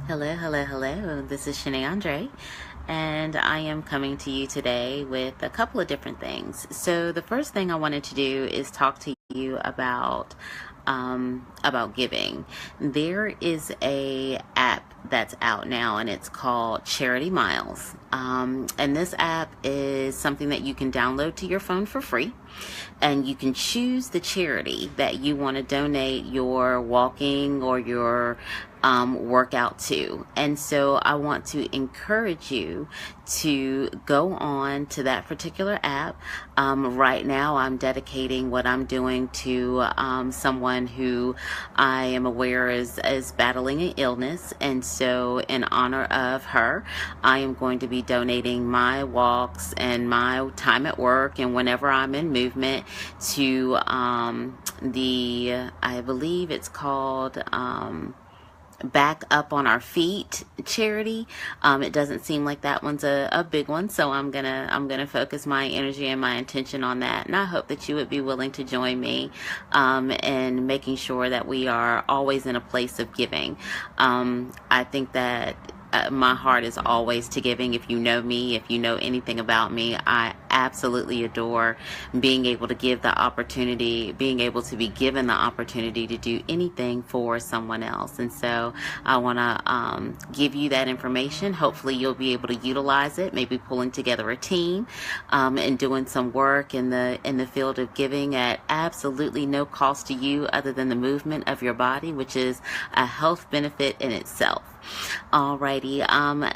Hello, hello, hello. This is Shanae Andre, and I am coming to you today with a couple of different things. So the first thing I wanted to do is talk to you about giving. There is a app that's out now, and it's called Charity Miles. And this app is something that you can download to your phone for free, and you can choose the charity that you want to donate your walking or your workout to. And so I want to encourage you to go on to that particular app. Right now, I'm dedicating what I'm doing to someone who I am aware is battling an illness. And so in honor of her, I am going to be donating my walks and my time at work and whenever I'm in movement to I believe it's called Back Up on Our Feet charity. It doesn't seem like that one's a big one, so I'm gonna focus my energy and my intention on that. And I hope that you would be willing to join me in making sure that we are always in a place of giving. I think that my heart is always to giving. If you know me, if you know anything about me, I absolutely adore being able to give the opportunity, being able to be given the opportunity to do anything for someone else. And so I want to give you that information. Hopefully you'll be able to utilize it, maybe pulling together a team and doing some work in the field of giving at absolutely no cost to you other than the movement of your body, which is a health benefit in itself. Alrighty,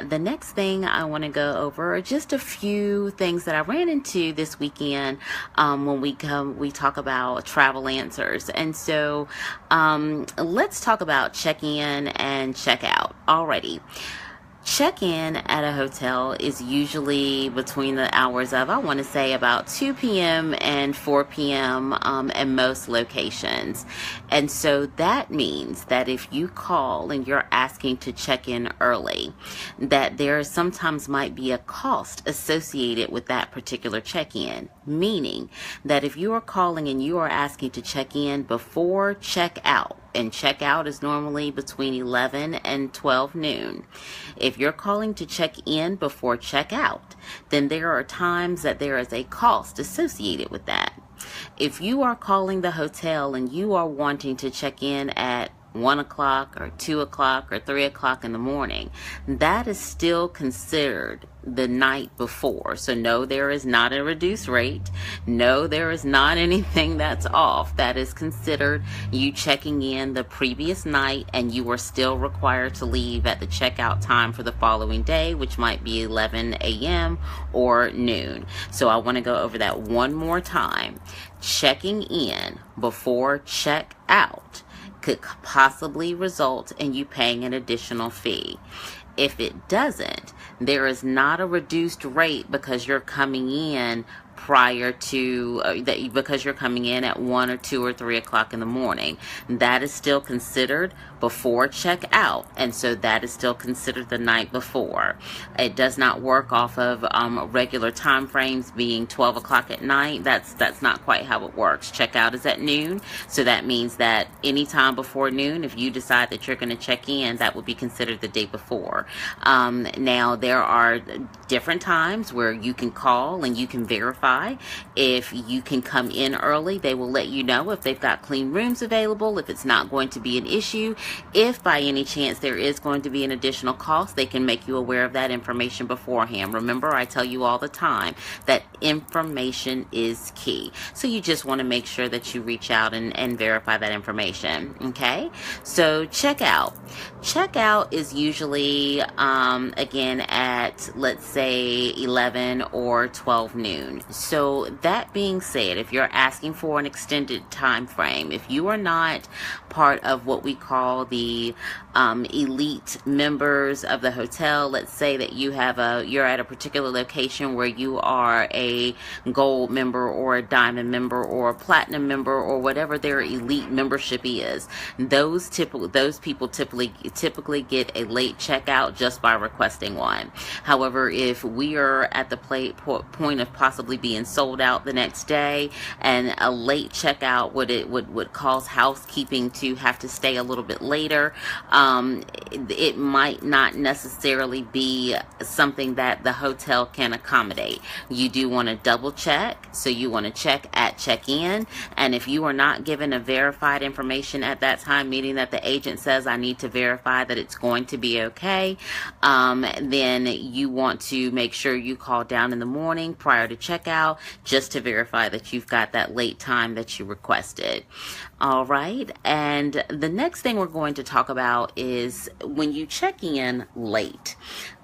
the next thing I want to go over are just a few things that I ran into this weekend when we talk about travel answers. And so let's talk about check-in and check-out. Alrighty. Check-in at a hotel is usually between the hours of, I want to say, about 2 p.m. and 4 p.m. At most locations. And so that means that if you call and you're asking to check in early, that there sometimes might be a cost associated with that particular check-in. Meaning that if you are calling and you are asking to check in before check-out, and check-out is normally between 11 and 12 noon. If you're calling to check in before check-out, then there are times that there is a cost associated with that. If you are calling the hotel and you are wanting to check in at 1 o'clock or 2 o'clock or 3 o'clock in the morning, that is still considered the night before. So no, there is not a reduced rate. No, there is not anything that's off. That is considered you checking in the previous night, and you are still required to leave at the checkout time for the following day, which might be 11 a.m. or noon. So I want to go over that one more time. Checking in before check out could possibly result in you paying an additional fee. If it doesn't, there is not a reduced rate because you're coming in prior to because you're coming in at 1 or 2 or 3 o'clock in the morning. That is still considered before check out, and so that is still considered the night before. It does not work off of regular time frames being 12 o'clock at night. That's not quite how it works. Checkout is at noon, so that means that any time before noon, if you decide that you're going to check in, that would be considered the day before. Now there are different times where you can call and you can verify if you can come in early. They will let you know if they've got clean rooms available, if it's not going to be an issue. If by any chance there is going to be an additional cost, they can make you aware of that information beforehand. Remember, I tell you all the time that information is key. So you just want to make sure that you reach out and verify that information. Okay? So checkout. Checkout is usually, again, at, let's say, 11 or 12 noon. So that being said, if you're asking for an extended time frame, if you are not part of what we call the elite members of the hotel, let's say that you're at a particular location where you are a gold member or a diamond member or a platinum member or whatever their elite membership is, those people typically typically get a late checkout just by requesting one. However, if we are at the point of possibly being sold out the next day, and a late checkout would cause housekeeping to have to stay a little bit later, it might not necessarily be something that the hotel can accommodate. You do want to double check. So you want to check at check-in, and if you are not given a verified information at that time, meaning that the agent says, I need to verify that it's going to be okay, then you want to make sure you call down in the morning prior to checkout just to verify that you've got that late time that you requested. All right, and the next thing we're going to talk about is when you check in late.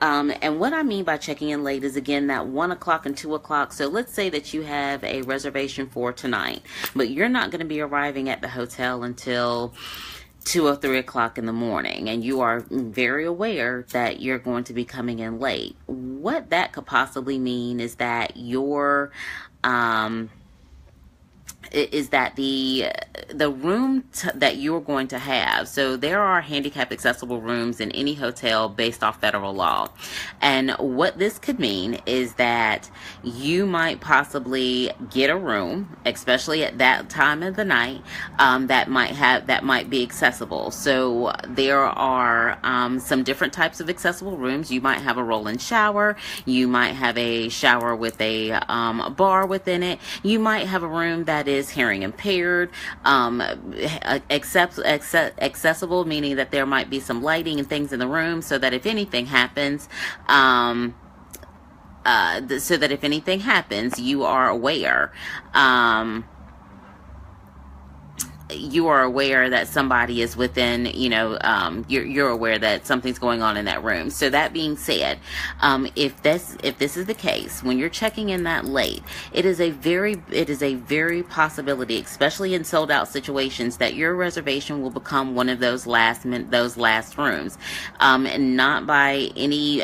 And what I mean by checking in late is, again, that 1 o'clock and 2 o'clock. So let's say that you have a reservation for tonight, but you're not going to be arriving at the hotel until 2 or 3 o'clock in the morning, and you are very aware that you're going to be coming in late. What that could possibly mean is that your the room that you're going to have. So there are handicap accessible rooms in any hotel based off federal law. And what this could mean is that you might possibly get a room, especially at that time of the night, that might be accessible. So there are some different types of accessible rooms. You might have a roll-in shower. You might have a shower with a bar within it. You might have a room that is hearing impaired, accessible, meaning that there might be some lighting and things in the room so that if anything happens, you are aware. You are aware that somebody is within, you're aware that something's going on in that room. So that being said, if this is the case, when you're checking in that late, it is a very possibility, especially in sold out situations, that your reservation will become one of those last rooms, and not by any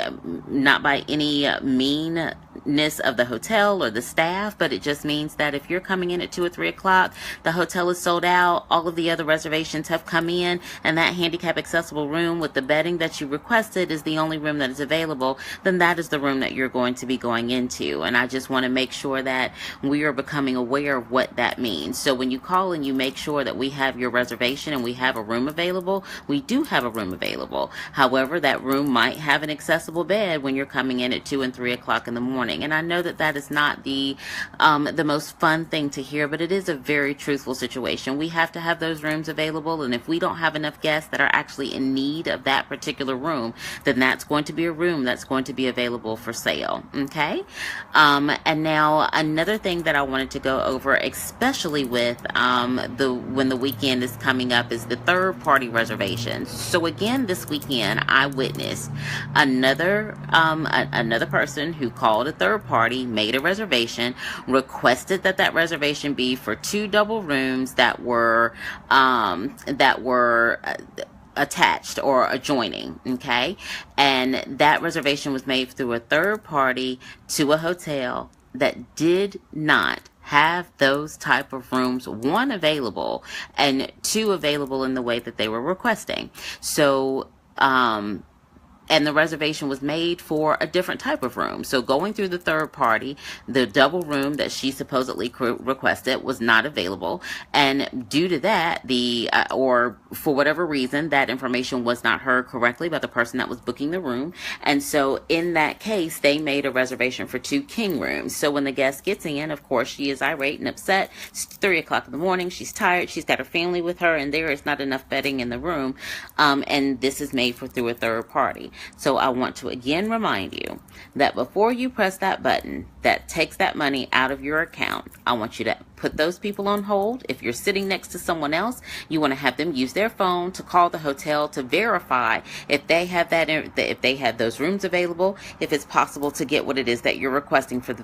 meanness of the hotel or the staff, but it just means that if you're coming in at 2 or 3 o'clock, the hotel is sold out, all of the other reservations have come in, and that handicap accessible room with the bedding that you requested is the only room that is available, then that is the room that you're going to be going into. And I just want to make sure that we are becoming aware of what that means. So when you call and you make sure that we have your reservation and we have a room available, we do have a room available. However, that room might have an accessible bed when you're coming in at 2 and 3 o'clock in the morning. And I know that that is not the most fun thing to hear, but it is a very truthful situation. We have to have those rooms available, and if we don't have enough guests that are actually in need of that particular room, then that's going to be a room that's going to be available for sale. Okay, and now another thing that I wanted to go over, especially with when the weekend is coming up, is the third party reservations. So again, this weekend I witnessed another person who called a third party, made a reservation, requested that reservation be for 2 double rooms that were attached or adjoining. Okay, and that reservation was made through a third party to a hotel that did not have those type of rooms, 1 available and 2 available in the way that they were requesting. So and the reservation was made for a different type of room. So going through the third party, the double room that she supposedly requested was not available. And due to that, or for whatever reason, that information was not heard correctly by the person that was booking the room. And so in that case, they made a reservation for 2 king rooms. So when the guest gets in, of course, she is irate and upset. It's 3 o'clock in the morning. She's tired. She's got her family with her, and there is not enough bedding in the room. And this is made through a third party. So I want to again remind you that before you press that button that takes that money out of your account, I want you to put those people on hold. If you're sitting next to someone else, you want to have them use their phone to call the hotel to verify if they have if they have those rooms available, if it's possible to get what it is that you're requesting through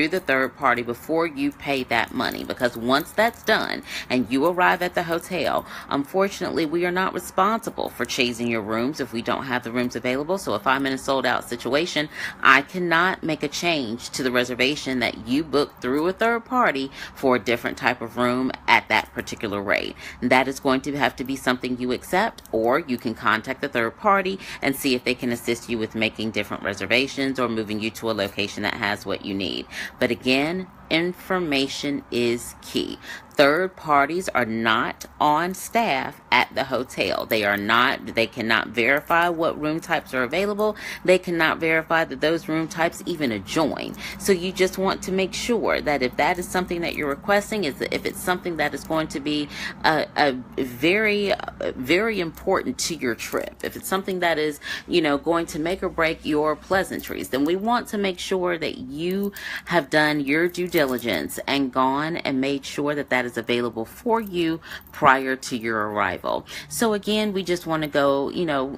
the third party before you pay that money. Because once that's done and you arrive at the hotel, unfortunately, we are not responsible for chasing your rooms if we don't have the rooms available. So if I'm in a sold out situation, I cannot make a change to the reservation that you booked through a third party for a different type of room at that particular rate. That is going to have to be something you accept, or you can contact the third party and see if they can assist you with making different reservations or moving you to a location that has what you need. But again, information is key. Third parties are not on staff at the hotel. They cannot verify what room types are available. They cannot verify that those room types even adjoin. So you just want to make sure that if that is something that you're requesting, if it's something that is going to be a very, very important to your trip, if it's something that is, going to make or break your pleasantries, then we want to make sure that you have done your due diligence and gone and made sure that that is available for you prior to your arrival. So again, we just want to go,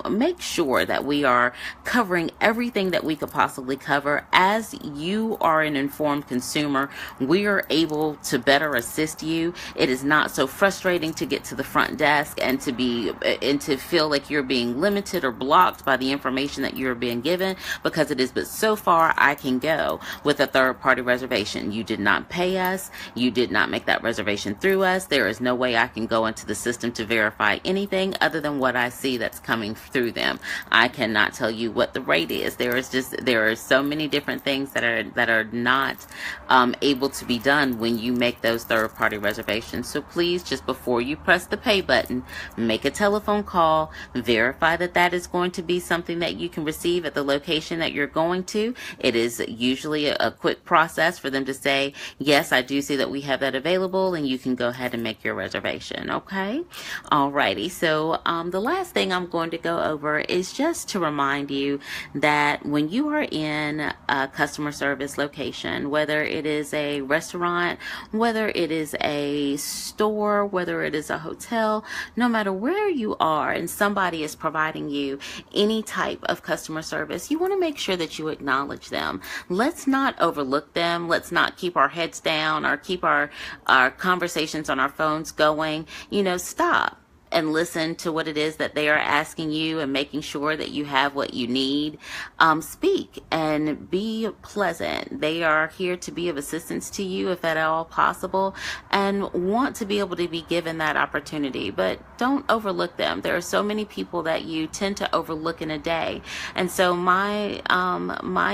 make sure that we are covering everything that we could possibly cover. As you are an informed consumer, we are able to better assist you. It is not so frustrating to get to the front desk and to feel like you're being limited or blocked by the information that you're being given, because it is but so far I can go with a third party reservation. You did not pay us. You did not make that reservation through us. There is no way I can go into the system to verify anything other than what I see that's coming through them. I cannot tell you what the rate is. There are so many different things that are not able to be done when you make those third party reservations. So please, just before you press the pay button, make a telephone call, verify that that is going to be something that you can receive at the location that you're going to. It is usually a quick process for them to say, yes, I do see that we have that available, and you can go ahead and make your reservation. Okay. Alrighty. So the last thing I'm going to go over is just to remind you that when you are in a customer service location, whether it is a restaurant, whether it is a store, whether it is a hotel, no matter where you are and somebody is providing you any type of customer service, you want to make sure that you acknowledge them. Let's not overlook them. Let's not keep our heads down or keep our conversations on our phones going. Stop and listen to what it is that they are asking you and making sure that you have what you need. Speak and be pleasant. They are here to be of assistance to you if at all possible, and want to be able to be given that opportunity, but don't overlook them. There are so many people that you tend to overlook in a day. And so my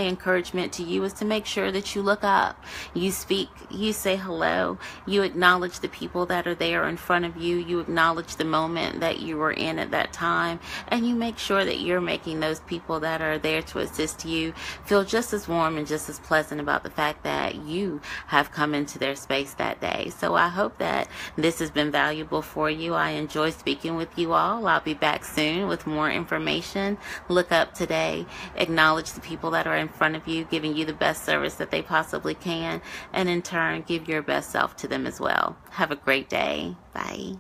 encouragement to you is to make sure that you look up, you speak, you say hello, you acknowledge the people that are there in front of you, you acknowledge the moment that you were in at that time, and you make sure that you're making those people that are there to assist you feel just as warm and just as pleasant about the fact that you have come into their space that day. So I hope that this has been valuable for you. I enjoy speaking with you all. I'll be back soon with more information. Look up today, acknowledge the people that are in front of you, giving you the best service that they possibly can, and in turn give your best self to them as well. Have a great day. Bye.